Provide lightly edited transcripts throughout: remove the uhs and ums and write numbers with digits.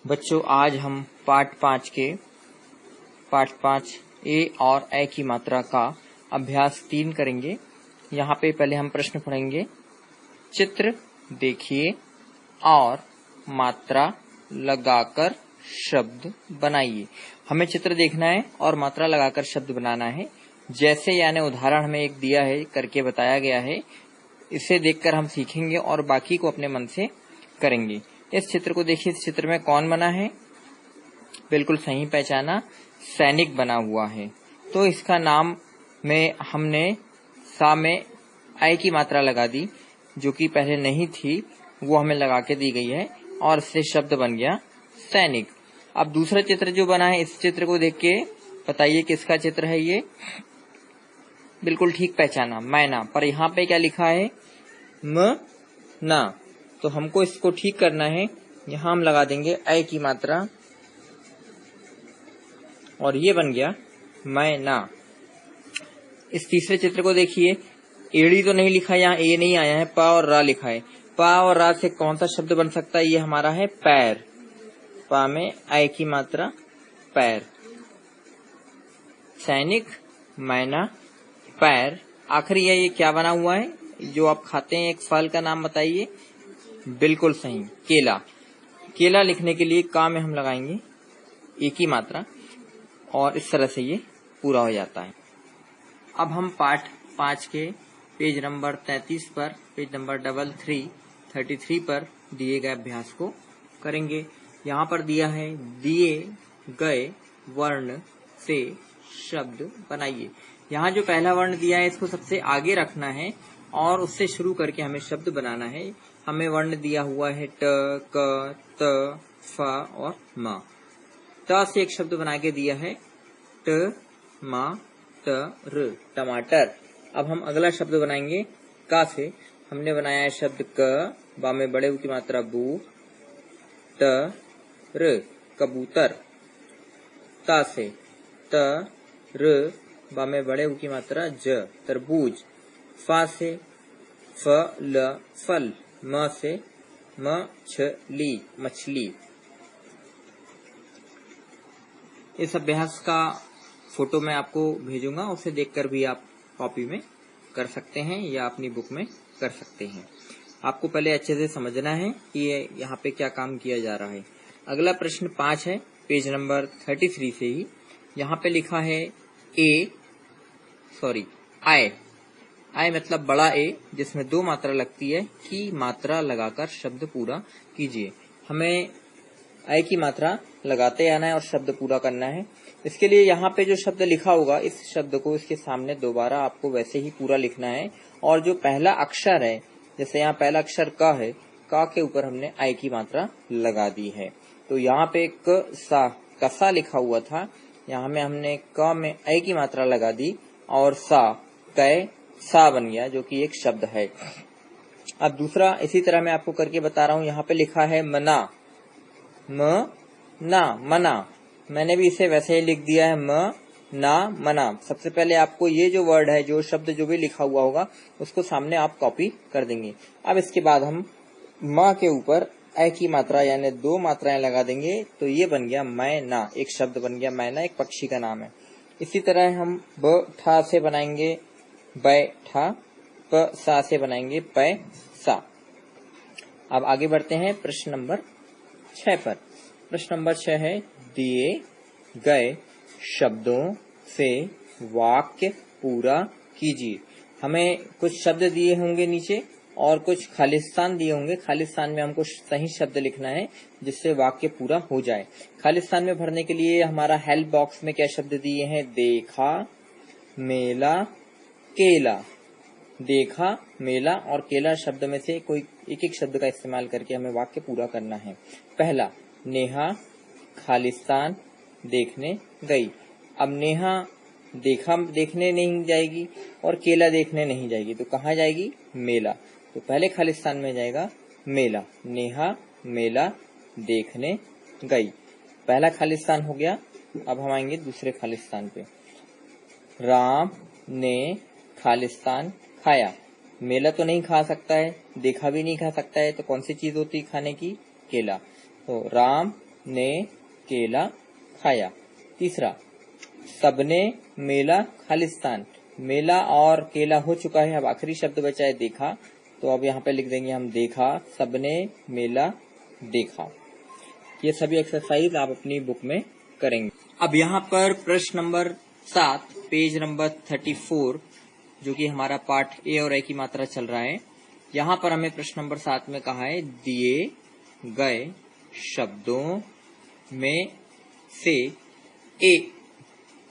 बच्चों आज हम पाठ 5 ए और ए की मात्रा का अभ्यास 3 करेंगे। यहाँ पे पहले हम प्रश्न पढ़ेंगे। चित्र देखिए और मात्रा लगाकर शब्द बनाइए। हमें चित्र देखना है और मात्रा लगाकर शब्द बनाना है। जैसे यानी उदाहरण हमें एक दिया है, करके बताया गया है, इसे देखकर हम सीखेंगे और बाकी को अपने मन से करेंगे। इस चित्र को देखिए। इस चित्र में कौन बना है? बिल्कुल सही पहचाना, सैनिक बना हुआ है। तो इसका नाम में हमने सा में आई की मात्रा लगा दी, जो कि पहले नहीं थी, वो हमें लगा के दी गई है और इससे शब्द बन गया सैनिक। अब दूसरा चित्र जो बना है, इस चित्र को देख के बताइए किसका चित्र है ये? बिल्कुल ठीक पहचाना, मैना। पर यहाँ पे क्या लिखा है? म ना। तो हमको इसको ठीक करना है। यहाँ हम लगा देंगे ऐ की मात्रा और ये बन गया मैना। इस तीसरे चित्र को देखिए। एड़ी तो नहीं लिखा, यहाँ ए नहीं आया है, पा और रा लिखा है। पा और रा से कौन सा शब्द बन सकता है? ये हमारा है पैर। पा में ऐ की मात्रा, पैर। सैनिक, मैना, पैर। आखिरी ये क्या बना हुआ है जो आप खाते हैं? एक फल का नाम बताइए। बिल्कुल सही, केला। केला लिखने के लिए का में हम लगाएंगे एक ही मात्रा और इस तरह से ये पूरा हो जाता है। अब हम पाठ 5 के पेज नंबर 33 पर, पेज नंबर 33 पर दिए गए अभ्यास को करेंगे। यहाँ पर दिया है, दिए गए वर्ण से शब्द बनाइए। यहाँ जो पहला वर्ण दिया है इसको सबसे आगे रखना है और उससे शुरू करके हमें शब्द बनाना है। हमें वर्ण दिया हुआ है ट, क, त, फ और म। त से एक शब्द बना के दिया है ट, मा, त, र, टमाटर। अब हम अगला शब्द बनाएंगे का से। हमने बनाया है शब्द क, बा में बड़े ऊ की मात्रा बू, त, र, कबूतर। ता से त, र, बा में बड़े ऊ की मात्रा ज, तरबूज। फा से फ, ल, फल। म से मछली, मछली। इस अभ्यास का फोटो मैं आपको भेजूंगा, उसे देखकर भी आप कॉपी में कर सकते हैं या अपनी बुक में कर सकते हैं। आपको पहले अच्छे से समझना है कि ये यहाँ पे क्या काम किया जा रहा है। अगला प्रश्न 5 है, पेज नंबर 33 से ही। यहाँ पे लिखा है आय। आय मतलब बड़ा ए, जिसमें 2 मात्रा लगती है, की मात्रा लगाकर शब्द पूरा कीजिए। हमें आय की मात्रा लगाते आना है और शब्द पूरा करना है। इसके लिए यहाँ पे जो शब्द लिखा होगा, इस शब्द को इसके सामने दोबारा आपको वैसे ही पूरा लिखना है। और जो पहला अक्षर है, जैसे यहाँ पहला अक्षर क है, का के ऊपर हमने आय की मात्रा लगा दी है। तो यहाँ पे कसा लिखा हुआ था, यहाँ में हमने क में आय की मात्रा लगा दी और सा बन गया, जो कि एक शब्द है। अब दूसरा इसी तरह मैं आपको करके बता रहा हूँ। यहाँ पे लिखा है मना, मना। मैंने भी इसे वैसे ही लिख दिया है, मना। सबसे पहले आपको ये जो वर्ड है, जो शब्द जो भी लिखा हुआ होगा, उसको सामने आप कॉपी कर देंगे। अब इसके बाद हम माँ के ऊपर ऐ की मात्रा यानी 2 मात्राएं लगा देंगे, तो ये बन गया मैना, एक शब्द बन गया। मैना एक पक्षी का नाम है। इसी तरह हम ब से बनाएंगे बैठा, प सा से बनाएंगे पैसा। अब आगे बढ़ते हैं प्रश्न नंबर 6 पर। प्रश्न नंबर 6 है, दिए गए शब्दों से वाक्य पूरा कीजिए। हमें कुछ शब्द दिए होंगे नीचे और कुछ खालिस्तान दिए होंगे। खालिस्तान में हमको सही शब्द लिखना है जिससे वाक्य पूरा हो जाए। खालिस्तान में भरने के लिए हमारा हेल्प बॉक्स में क्या शब्द दिए हैं? देखा, मेला, केला। देखा, मेला और केला शब्द में से कोई एक शब्द का इस्तेमाल करके हमें वाक्य पूरा करना है। पहला, नेहा खालिस्तान देखने गई। अब नेहा देखने नहीं जाएगी और केला देखने नहीं जाएगी, तो कहाँ जाएगी? मेला। तो पहले खालिस्तान में जाएगा मेला। नेहा मेला देखने गई, पहला खालिस्तान हो गया। अब हम आएंगे दूसरे खालिस्तान पे। राम ने खालिस्तान खाया। मेला तो नहीं खा सकता है, देखा भी नहीं खा सकता है, तो कौन सी चीज होती है खाने की? केला। तो राम ने केला खाया। तीसरा, सबने मेला खालिस्तान, मेला और केला हो चुका है, अब आखिरी शब्द बचा है देखा, तो अब यहाँ पे लिख देंगे हम देखा, सबने मेला देखा। ये सभी एक्सरसाइज आप अपनी बुक में करेंगे। अब यहाँ पर प्रश्न नंबर 7 पेज नंबर 34 जो कि हमारा पाठ ए और ए की मात्रा चल रहा है, यहाँ पर हमें प्रश्न नंबर 7 में कहा है दिए गए शब्दों में से ए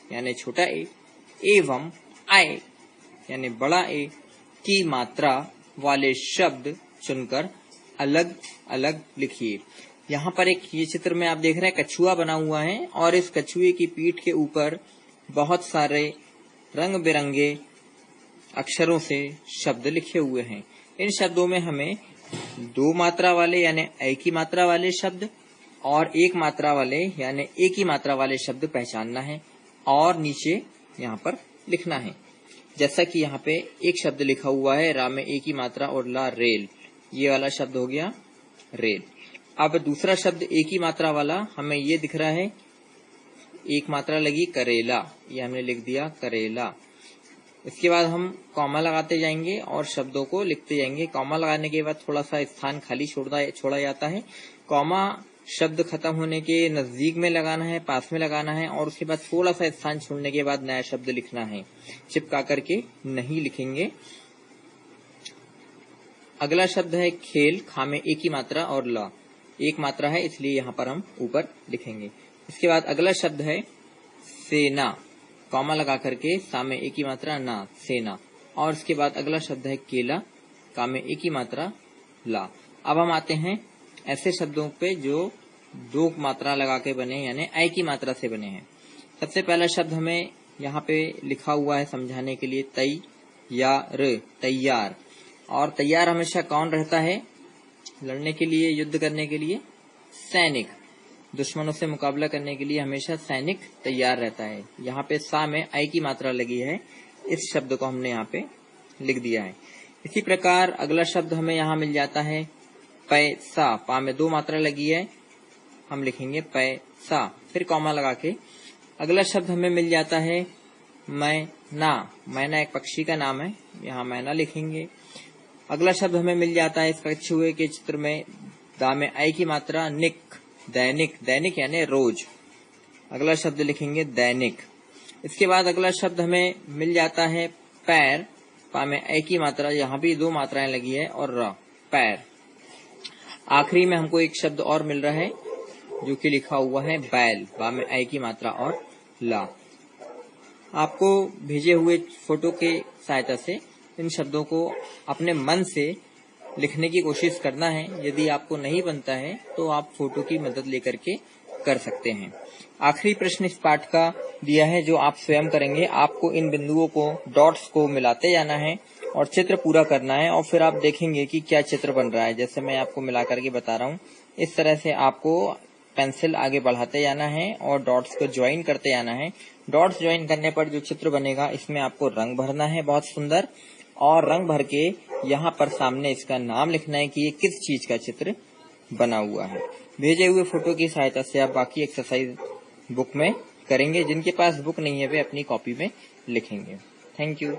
यानी छोटा ए एवं आए यानी बड़ा ए की मात्रा वाले शब्द चुनकर अलग अलग लिखिए। यहाँ पर एक ये चित्र में आप देख रहे हैं कछुआ बना हुआ है और इस कछुए की पीठ के ऊपर बहुत सारे रंग बिरंगे अक्षरों से शब्द लिखे हुए हैं। इन शब्दों में हमें 2 मात्रा वाले यानी ए की मात्रा वाले शब्द और 1 मात्रा वाले यानी ए की मात्रा वाले शब्द पहचानना है और नीचे यहाँ पर लिखना है। जैसा कि यहाँ पे एक शब्द लिखा हुआ है रा में ए की मात्रा और ला रेल, ये वाला शब्द हो गया रेल। अब दूसरा शब्द एक ही मात्रा वाला हमें ये दिख रहा है, एक मात्रा लगी करेला, ये हमने लिख दिया करेला। इसके बाद हम कॉमा लगाते जाएंगे और शब्दों को लिखते जाएंगे। कॉमा लगाने के बाद थोड़ा सा स्थान खाली छोड़ा जाता है। कॉमा शब्द खत्म होने के नजदीक में लगाना है, पास में लगाना है और उसके बाद थोड़ा सा स्थान छोड़ने के बाद नया शब्द लिखना है, चिपका करके नहीं लिखेंगे। अगला शब्द है खेल, खा में एक ही मात्रा और ला, 1 मात्रा है इसलिए यहाँ पर हम ऊपर लिखेंगे। इसके बाद अगला शब्द है सेना, कॉमा लगा करके सा में एक ही मात्रा ना सेना, और इसके बाद अगला शब्द है केला, का में एक ही मात्रा ला। अब हम आते हैं ऐसे शब्दों पे जो 2 मात्रा लगा के बने यानी आई की मात्रा से बने हैं। सबसे पहला शब्द हमें यहाँ पे लिखा हुआ है समझाने के लिए तैयार, तैयार। और तैयार हमेशा कौन रहता है लड़ने के लिए, युद्ध करने के लिए? सैनिक। दुश्मनों से मुकाबला करने के लिए हमेशा सैनिक तैयार रहता है। यहाँ पे सा में आई की मात्रा लगी है, इस शब्द को हमने यहाँ पे लिख दिया है। इसी प्रकार अगला शब्द हमें यहाँ मिल जाता है पैसा, पा में 2 मात्रा लगी है, हम लिखेंगे पैसा, फिर कॉमा लगा के। अगला शब्द हमें मिल जाता है मैना, मैना एक पक्षी का नाम है, यहाँ मैना लिखेंगे। अगला शब्द हमें मिल जाता है इस कछुए के चित्र में दा में आई की मात्रा निक, दैनिक, दैनिक यानी रोज, अगला शब्द लिखेंगे दैनिक। इसके बाद अगला शब्द हमें मिल जाता है पैर, पा में आई की मात्रा, यहाँ भी 2 मात्राएं लगी है और र, पैर। आखिरी में हमको एक शब्द और मिल रहा है जो कि लिखा हुआ है बैल, बा में आई की मात्रा और ला। आपको भेजे हुए फोटो के सहायता से इन शब्दों को अपने मन से लिखने की कोशिश करना है। यदि आपको नहीं बनता है तो आप फोटो की मदद लेकर के कर सकते हैं। आखिरी प्रश्न इस पाठ का दिया है जो आप स्वयं करेंगे। आपको इन बिंदुओं को, डॉट्स को मिलाते जाना है और चित्र पूरा करना है और फिर आप देखेंगे कि क्या चित्र बन रहा है। जैसे मैं आपको मिला करके बता रहा हूँ, इस तरह से आपको पेंसिल आगे बढ़ाते जाना है और डॉट्स को ज्वाइन करते जाना है। डॉट्स ज्वाइन करने पर जो चित्र बनेगा इसमें आपको रंग भरना है बहुत सुंदर, और रंग भर के यहाँ पर सामने इसका नाम लिखना है कि ये किस चीज का चित्र बना हुआ है। भेजे हुए फोटो की सहायता से आप बाकी एक्सरसाइज बुक में करेंगे। जिनके पास बुक नहीं है वे अपनी कॉपी में लिखेंगे। Thank you.